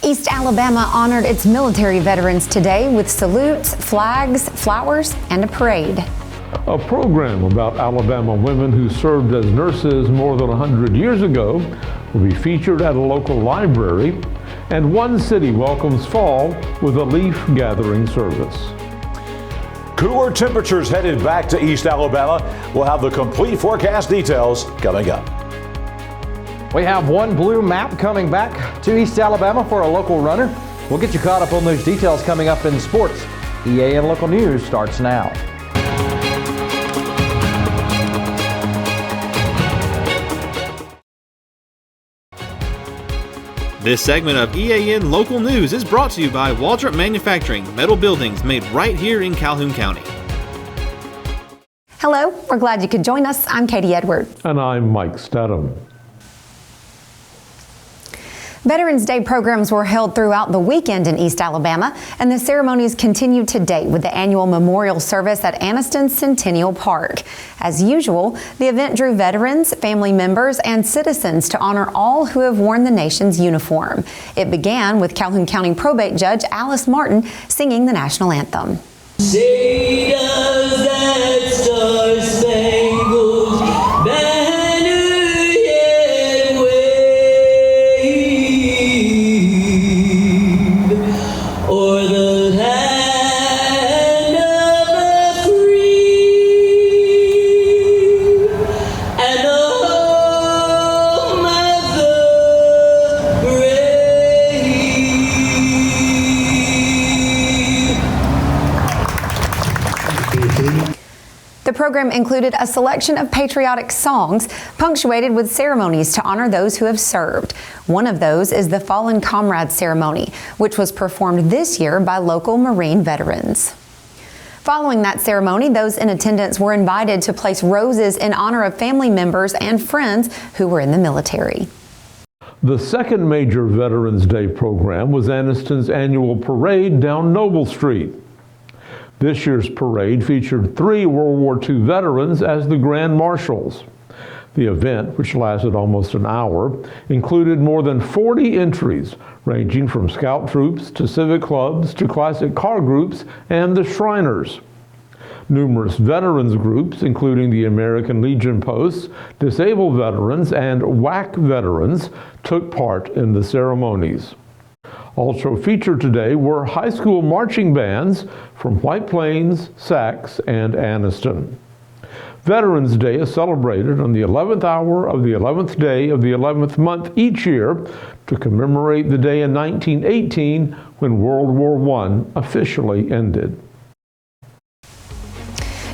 East Alabama honored its military veterans today with salutes, flags, flowers, and a parade. A program about Alabama women who served as nurses more than 100 years ago will be featured at a local library, and one city welcomes fall with a leaf gathering service. Cooler temperatures headed back to East Alabama. We'll have the complete forecast details coming up. We have one blue map coming back to East Alabama for a local runner. We'll get you caught up on those details coming up in sports. EAN Local News starts now. This segment of EAN Local News is brought to you by Waldrop Manufacturing, metal buildings made right here in Calhoun County. Hello, we're glad you could join us. I'm Katie Edward. And I'm Mike Stedham. Veterans Day programs were held throughout the weekend in East Alabama, and the ceremonies continue today with the annual memorial service at Anniston Centennial Park. As usual, the event drew veterans, family members, and citizens to honor all who have worn the nation's uniform. It began with Calhoun County Probate Judge Alice Martin singing the national anthem. Say does that star-spangled banner yet wave o'er the land of the free and the home of the brave? The program included a selection of patriotic songs punctuated with ceremonies to honor those who have served. One of those is the Fallen Comrades ceremony, which was performed this year by local Marine veterans. Following that ceremony, those in attendance were invited to place roses in honor of family members and friends who were in the military. The second major Veterans Day program was Anniston's annual parade down Noble Street. This year's parade featured 3 World War II veterans as the Grand Marshals. The event, which lasted almost an hour, included more than 40 entries, ranging from scout troops to civic clubs to classic car groups and the Shriners. Numerous veterans groups, including the American Legion Posts, Disabled Veterans, and WAC veterans, took part in the ceremonies. Also featured today were high school marching bands from White Plains, Sacs, and Anniston. Veterans Day is celebrated on the 11th hour of the 11th day of the 11th month each year to commemorate the day in 1918 when World War I officially ended.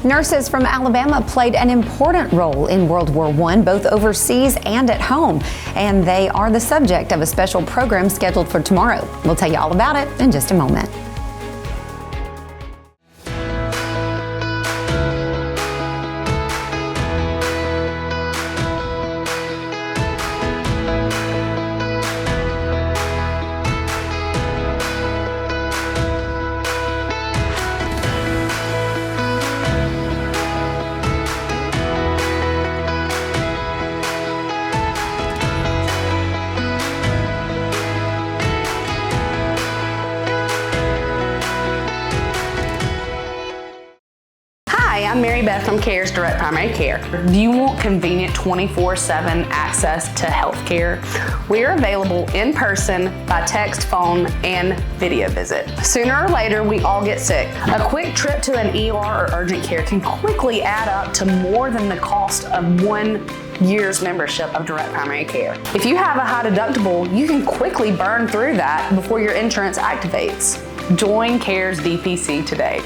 Nurses from Alabama played an important role in World War I, both overseas and at home, and they are the subject of a special program scheduled for tomorrow. We'll tell you all about it in just a moment. Hi, I'm Mary Beth from CARE's Direct Primary Care. Do you want convenient 24/7 access to health care? We are available in person, by text, phone, and video visit. Sooner or later, we all get sick. A quick trip to an ER or urgent care can quickly add up to more than the cost of 1 year's membership of Direct Primary Care. If you have a high deductible, you can quickly burn through that before your insurance activates. Join CARE's DPC today.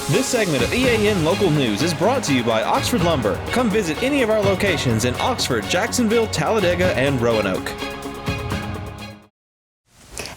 This segment of EAN Local News is brought to you by Oxford Lumber. Come visit any of our locations in Oxford, Jacksonville, Talladega, and Roanoke.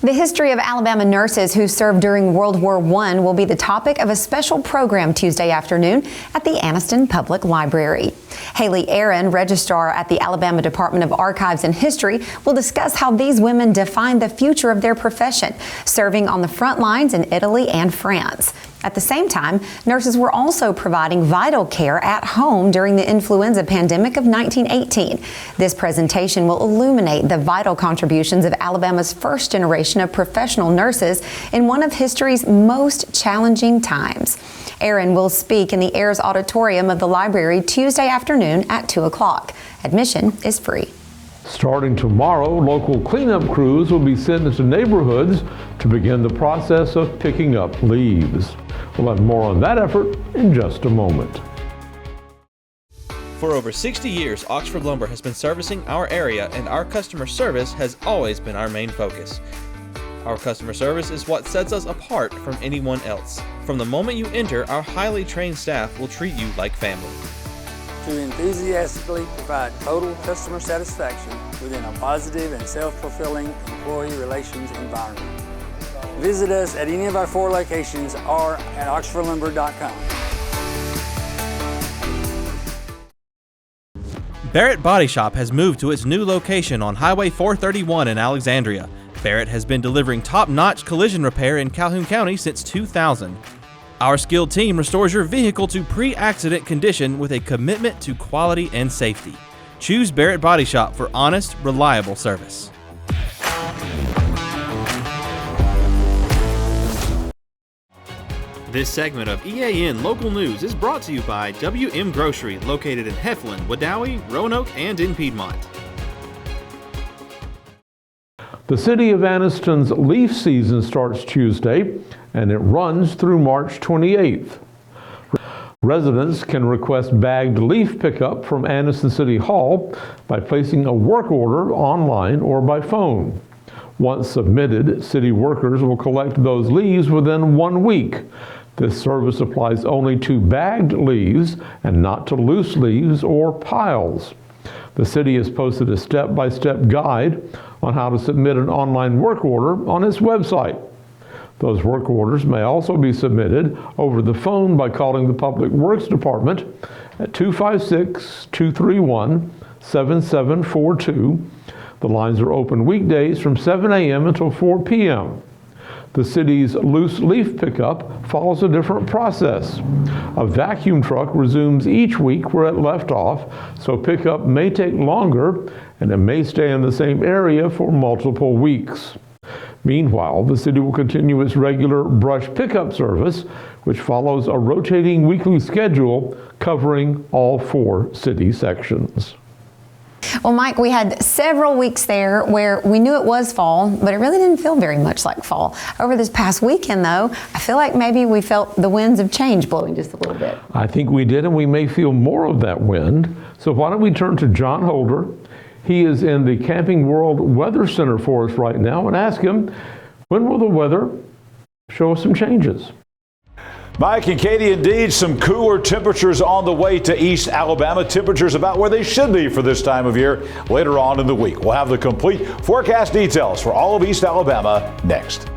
The history of Alabama nurses who served during World War I will be the topic of a special program Tuesday afternoon at the Anniston Public Library. Haley Aaron, registrar at the Alabama Department of Archives and History, will discuss how these women define the future of their profession, serving on the front lines in Italy and France. At the same time, nurses were also providing vital care at home during the influenza pandemic of 1918. This presentation will illuminate the vital contributions of Alabama's first generation of professional nurses in one of history's most challenging times. Aaron will speak in the Ayers Auditorium of the library Tuesday afternoon at 2 o'clock. Admission is free. Starting tomorrow, local cleanup crews will be sent into neighborhoods to begin the process of picking up leaves. We'll have more on that effort in just a moment. For over 60 years, Oxford Lumber has been servicing our area, and our customer service has always been our main focus. Our customer service is what sets us apart from anyone else. From the moment you enter, our highly trained staff will treat you like family. To enthusiastically provide total customer satisfaction within a positive and self-fulfilling employee relations environment. Visit us at any of our 4 locations or at oxfordlumber.com. Barrett Body Shop has moved to its new location on Highway 431 in Alexandria. Barrett has been delivering top-notch collision repair in Calhoun County since 2000. Our skilled team restores your vehicle to pre-accident condition with a commitment to quality and safety. Choose Barrett Body Shop for honest, reliable service. This segment of EAN Local News is brought to you by WM Grocery, located in Heflin, Wadowee, Roanoke, and in Piedmont. The city of Anniston's leaf season starts Tuesday, and it runs through March 28th. Residents can request bagged leaf pickup from Anniston City Hall by placing a work order online or by phone. Once submitted, city workers will collect those leaves within 1 week. This service applies only to bagged leaves and not to loose leaves or piles. The city has posted a step-by-step guide on how to submit an online work order on its website. Those work orders may also be submitted over the phone by calling the Public Works Department at 256-231-7742. The lines are open weekdays from 7 a.m. until 4 p.m. The city's loose leaf pickup follows a different process. A vacuum truck resumes each week where it left off, so pickup may take longer and it may stay in the same area for multiple weeks. Meanwhile, the city will continue its regular brush pickup service, which follows a rotating weekly schedule covering all 4 city sections. Well, Mike, we had several weeks there where we knew it was fall, but it really didn't feel very much like fall. Over this past weekend, though, I feel like maybe we felt the winds of change blowing just a little bit. I think we did, and we may feel more of that wind. So why don't we turn to John Holder? He is in the Camping World Weather Center for us right now, and ask him, when will the weather show us some changes? Mike and Katie, indeed, some cooler temperatures on the way to East Alabama. Temperatures about where they should be for this time of year later on in the week. We'll have the complete forecast details for all of East Alabama next.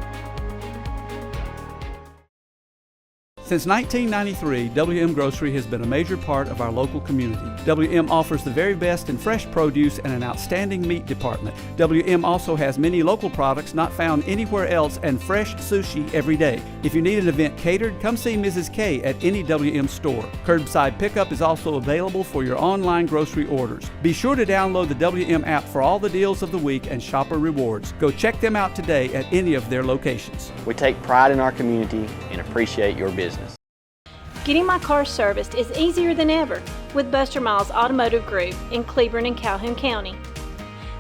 Since 1993, WM Grocery has been a major part of our local community. WM offers the very best in fresh produce and an outstanding meat department. WM also has many local products not found anywhere else and fresh sushi every day. If you need an event catered, come see Mrs. K at any WM store. Curbside pickup is also available for your online grocery orders. Be sure to download the WM app for all the deals of the week and shopper rewards. Go check them out today at any of their locations. We take pride in our community and appreciate your business. Getting my car serviced is easier than ever with Buster Miles Automotive Group in Cleburne and Calhoun County.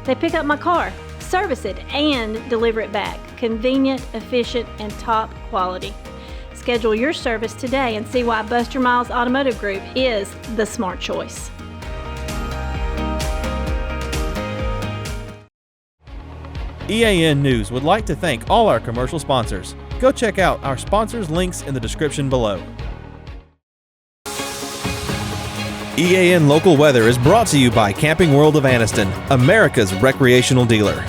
They pick up my car, service it, and deliver it back. Convenient, efficient, and top quality. Schedule your service today and see why Buster Miles Automotive Group is the smart choice. EAN News would like to thank all our commercial sponsors. Go check out our sponsors' links in the description below. EAN Local Weather is brought to you by Camping World of Anniston, America's recreational dealer.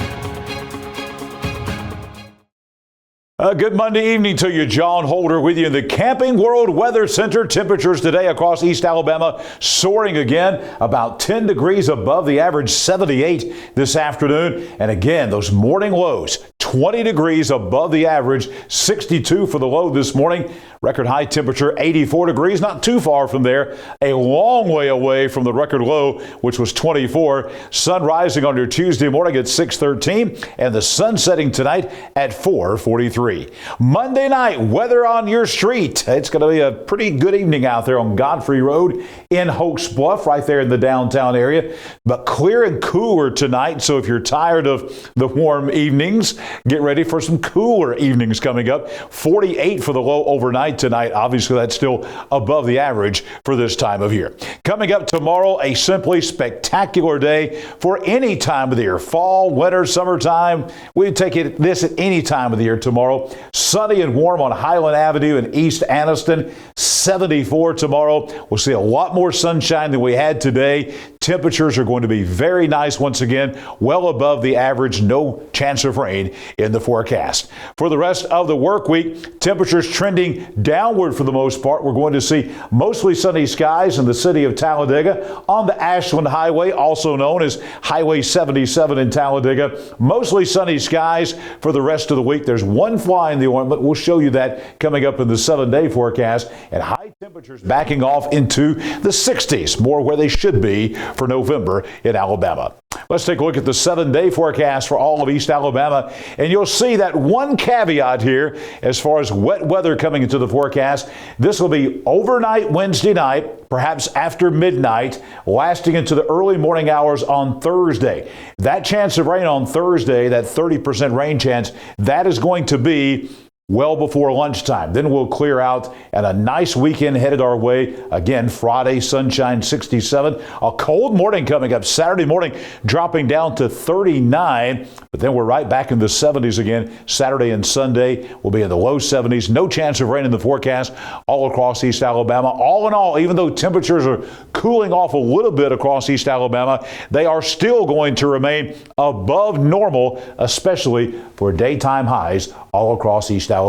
Good Monday evening to you. John Holder with you in the Camping World Weather Center. Temperatures today across East Alabama soaring again, about 10 degrees above the average, 78 this afternoon. And again, those morning lows, 20 degrees above the average, 62 for the low this morning. Record high temperature, 84 degrees, not too far from there. A long way away from the record low, which was 24. Sun rising on your Tuesday morning at 6:13, and the sun setting tonight at 4:43. Monday night, weather on your street. It's going to be a pretty good evening out there on Godfrey Road in Hoax Bluff, right there in the downtown area. But clear and cooler tonight, so if you're tired of the warm evenings, get ready for some cooler evenings coming up. 48 for the low overnight tonight. Obviously, that's still above the average for this time of year. Coming up tomorrow, a simply spectacular day for any time of the year. Fall, winter, summertime. We take this at any time of the year tomorrow. Sunny and warm on Highland Avenue in East Anniston. 74 tomorrow. We'll see a lot more sunshine than we had today. Temperatures are going to be very nice once again, well above the average. No chance of rain in the forecast. For the rest of the work week, temperatures trending downward for the most part. We're going to see mostly sunny skies in the city of Talladega on the Ashland Highway, also known as Highway 77 in Talladega. Mostly sunny skies for the rest of the week. There's one fly in the ointment. We'll show you that coming up in the 7-day forecast. And high temperatures backing off into the 60s, more where they should be for November in Alabama. Let's take a look at the 7-day forecast for all of East Alabama, and you'll see that one caveat here as far as wet weather coming into the forecast. This will be overnight Wednesday night, perhaps after midnight, lasting into the early morning hours on Thursday. That chance of rain on Thursday, that 30% rain chance, that is going to be well before lunchtime. Then we'll clear out and a nice weekend headed our way. Again, Friday, sunshine, 67. A cold morning coming up Saturday morning, dropping down to 39. But then we're right back in the 70s again. Saturday and Sunday will be in the low 70s. No chance of rain in the forecast all across East Alabama. All in all, even though temperatures are cooling off a little bit across East Alabama, they are still going to remain above normal, especially for daytime highs all across East Alabama.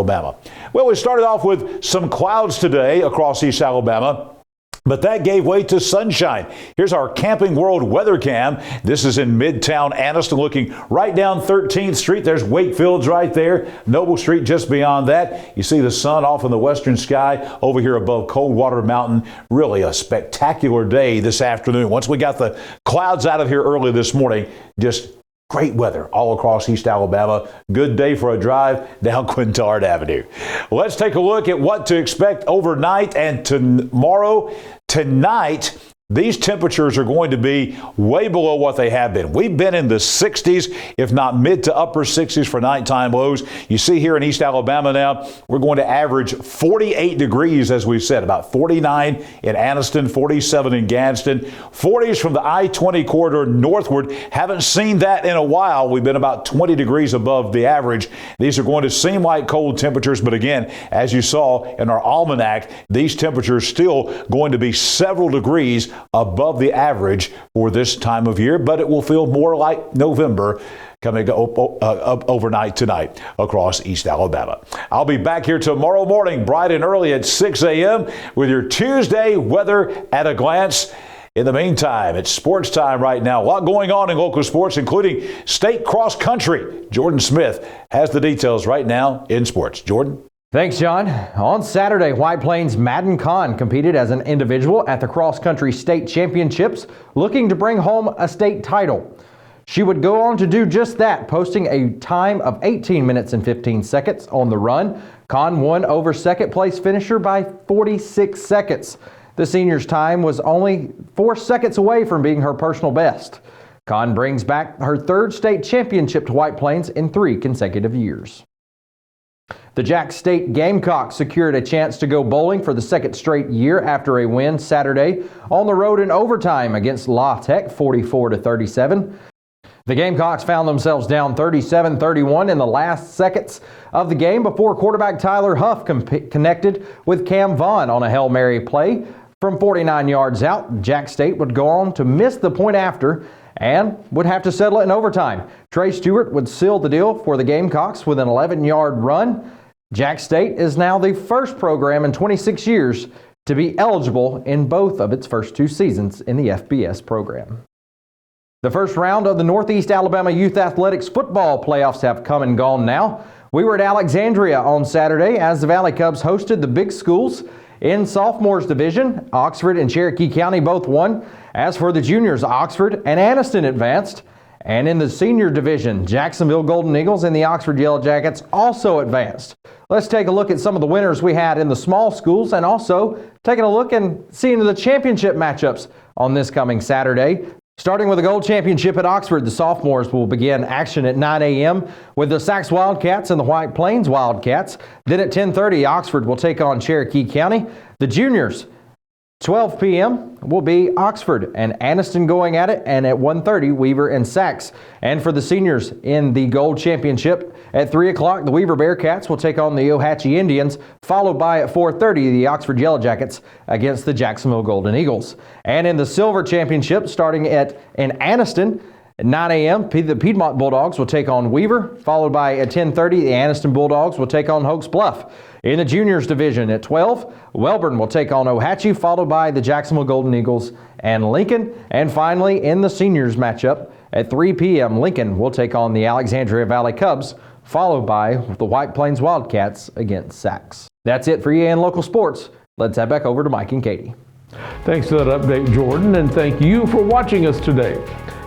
Well, we started off with some clouds today across East Alabama, but that gave way to sunshine. Here's our Camping World weather cam. This is in Midtown Anniston, looking right down 13th Street. There's Wakefield's right there. Noble Street just beyond that. You see the sun off in the western sky over here above Coldwater Mountain. Really a spectacular day this afternoon. Once we got the clouds out of here early this morning, just great weather all across East Alabama. Good day for a drive down Quintard Avenue. Let's take a look at what to expect overnight and tomorrow. Tonight, these temperatures are going to be way below what they have been. We've been in the 60s, if not mid to upper 60s for nighttime lows. You see here in East Alabama now, we're going to average 48 degrees, as we've said, about 49 in Anniston, 47 in Gadsden, 40s from the I-20 corridor northward. Haven't seen that in a while. We've been about 20 degrees above the average. These are going to seem like cold temperatures, but again, as you saw in our almanac, these temperatures still going to be several degrees above the average for this time of year, but it will feel more like November coming up overnight tonight across East Alabama. I'll be back here tomorrow morning, bright and early at 6 a.m. with your Tuesday weather at a glance. In the meantime, it's sports time right now. A lot going on in local sports, including state cross country. Jordan Smith has the details right now in sports. Jordan? Thanks, John. On Saturday, White Plains' Madden Kahn competed as an individual at the cross-country state championships, looking to bring home a state title. She would go on to do just that, posting a time of 18 minutes and 15 seconds on the run. Kahn won over second-place finisher by 46 seconds. The senior's time was only 4 seconds away from being her personal best. Kahn brings back her third state championship to White Plains in 3 consecutive years. The Jack State Gamecocks secured a chance to go bowling for the second straight year after a win Saturday on the road in overtime against La Tech 44-37. The Gamecocks found themselves down 37-31 in the last seconds of the game before quarterback Tyler Huff connected with Cam Vaughn on a Hail Mary play from 49 yards out. Jack State would go on to miss the point after and would have to settle it in overtime. Trey Stewart would seal the deal for the Gamecocks with an 11-yard run. Jack State is now the first program in 26 years to be eligible in both of its first 2 seasons in the FBS program. The first round of the Northeast Alabama Youth Athletics football playoffs have come and gone now. We were at Alexandria on Saturday as the Valley Cubs hosted the big schools. In sophomores division, Oxford and Cherokee County both won. As for the juniors, Oxford and Anniston advanced. And in the senior division, Jacksonville Golden Eagles and the Oxford Yellow Jackets also advanced. Let's take a look at some of the winners we had in the small schools and also taking a look and seeing the championship matchups on this coming Saturday. Starting with the gold championship at Oxford, the sophomores will begin action at 9 a.m. with the Sacs Wildcats and the White Plains Wildcats. Then at 10:30, Oxford will take on Cherokee County. The juniors, 12 p.m. will be Oxford and Anniston going at it, and at 1:30, Weaver and Sacs. And for the seniors in the gold championship, at 3 o'clock, the Weaver Bearcats will take on the Ohatchee Indians, followed by at 4:30, the Oxford Yellow Jackets against the Jacksonville Golden Eagles. And in the silver championship, starting in Anniston, at 9 a.m., the Piedmont Bulldogs will take on Weaver, followed by at 10:30, the Anniston Bulldogs will take on Hoax Bluff. In the juniors division at 12, Welborn will take on Ohatchee, followed by the Jacksonville Golden Eagles and Lincoln. And finally, in the seniors matchup at 3 p.m., Lincoln will take on the Alexandria Valley Cubs, followed by the White Plains Wildcats against Sacs. That's it for EAN Local Sports. Let's head back over to Mike and Katie. Thanks for that update, Jordan, and thank you for watching us today.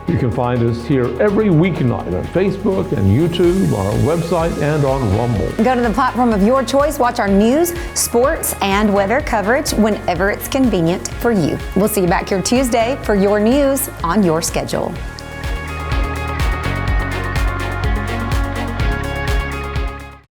You can find us here every weeknight on Facebook and YouTube, our website, and on Rumble. Go to the platform of your choice. Watch our news, sports, and weather coverage whenever it's convenient for you. We'll see you back here Tuesday for your news on your schedule.